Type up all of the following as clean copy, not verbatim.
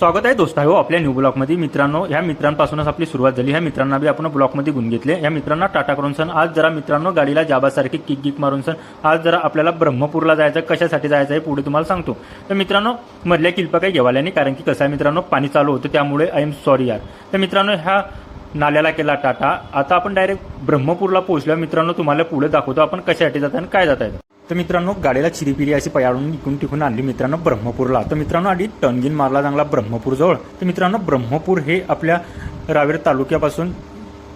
स्वागत आहे दोस्त हो आपल्या न्यू ब्लॉकमध्ये। मित्रांनो, ह्या मित्रांपासूनच आपली सुरुवात झाली। ह्या मित्रांना बी आपण ब्लॉकमध्ये गुण घेतले। ह्या मित्रांना टाटा करून सण आज जरा मित्रांनो गाडीला जाबासारखी किक गिक मारून सण आज जरा आपल्याला ब्रह्मपूरला जायचं, कशासाठी जायचं आहे पुढे तुम्हाला सांगतो। तर मित्रांनो, मधल्या किल्पा काही घेवाल्या नाही, कारण की कसं आहे मित्रांनो, पाणी चालू होतं, त्यामुळे आय एम सॉरी यार। तर मित्रांनो, ह्या नाल्याला केला टाटा। आता आपण डायरेक्ट ब्रह्मपूरला पोहोचलो। मित्रांनो, तुम्हाला पुढे दाखवतो आपण कशासाठी जात आणि काय जात आहे। तर मित्रांनो, गाडीला चिरीपिरी अशी पयाळून इकून टिकून आणली मित्रांनो ब्रह्मपूरला। तर मित्रांनो, आधी टर्नगिन मारला चांगला ब्रह्मपूर जवळ। तर मित्रांनो, ब्रह्मपूर हे आपल्या रावेर तालुक्यापासून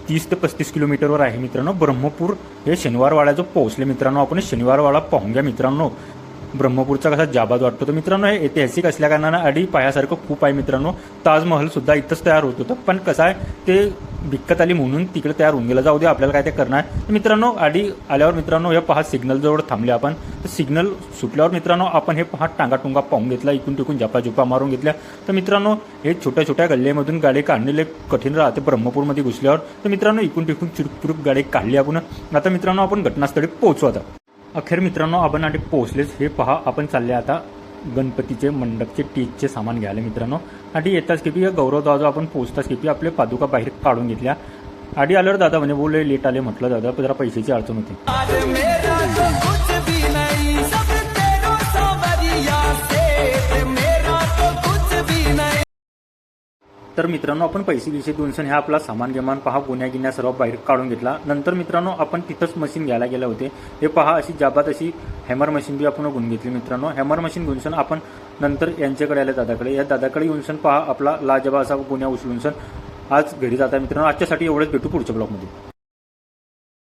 30 ते 35 किलोमीटरवर आहे मित्रांनो। ब्रह्मपूर हे शनिवारवाड्याचं पोहोचले मित्रांनो। आपण शनिवारवाडा पाहून घ्या मित्रांनो, ब्रह्मपूरचा कसा जाबाज वाटतो। तर मित्रांनो, हे ऐतिहासिक असल्या कारणानं आधी पायासारखं खूप आहे मित्रांनो। ताजमहल सुद्धा इथंच तयार होत होतं, पण कसं आहे ते दिक्कत आली म्हणून तिकडे तयार होऊन गेलं। जाऊ दे, आपल्याला काय ते करणार। तर मित्रांनो, आधी आल्यावर मित्रांनो हे पहा सिग्नल जवळ थांबले आपण। तर सिग्नल सुटल्यावर मित्रांनो आपण हे पहा टांगाटुंगा पाहून घेतला, इकून तिकून झपाझुपा मारून घेतल्या। तर मित्रांनो, हे छोट्या छोट्या गल्ल्यामधून गाडी काढणे कठीण राहते ब्रह्मपूरमध्ये घुसल्यावर। तर मित्रांनो, इकून तिकून चिरूक गाडी काढली आपण। आता मित्रांनो, आपण घटनास्थळी पोहोचू। आता अखेर मित्रांनो आपण आधी पोहोचलेच। हे पहा, आपण चालले आता गणपतीचे मंडपचे टीचचे सामान घ्यायला मित्रांनो। आधी येताच किती गौरव दादा आपण पोहोचताच किती आपले पादुका बाहेर काढून घेतल्या। आधी आल्यावर दादा म्हणे बोलले लेट आले, म्हटलं दादा जरा पैशाची अडचण होती। तर मित्रांनो, आपण पैसे देऊन ह्या आपला सामान गिमान पहा गुन्ह्या गिन्या सर्व बाहेर काढून घेतला। नंतर मित्रांनो आपण तिथंच मशीन घ्यायला गेले होते। हे पहा, अशी जाबात अशी हॅमर मशीन बी आपण गुण घेतली मित्रांनो। हॅमर मशीन घेऊन सण आपण नंतर यांच्याकडे आले दादाकडे। या दादाकडे येऊन सण पहा आपला लाजबा असा गुन्ह्या उचलून सण आज घरी जाता मित्रांनो। आजच्यासाठी एवढंच, भेटू पुढच्या ब्लॉगमध्ये।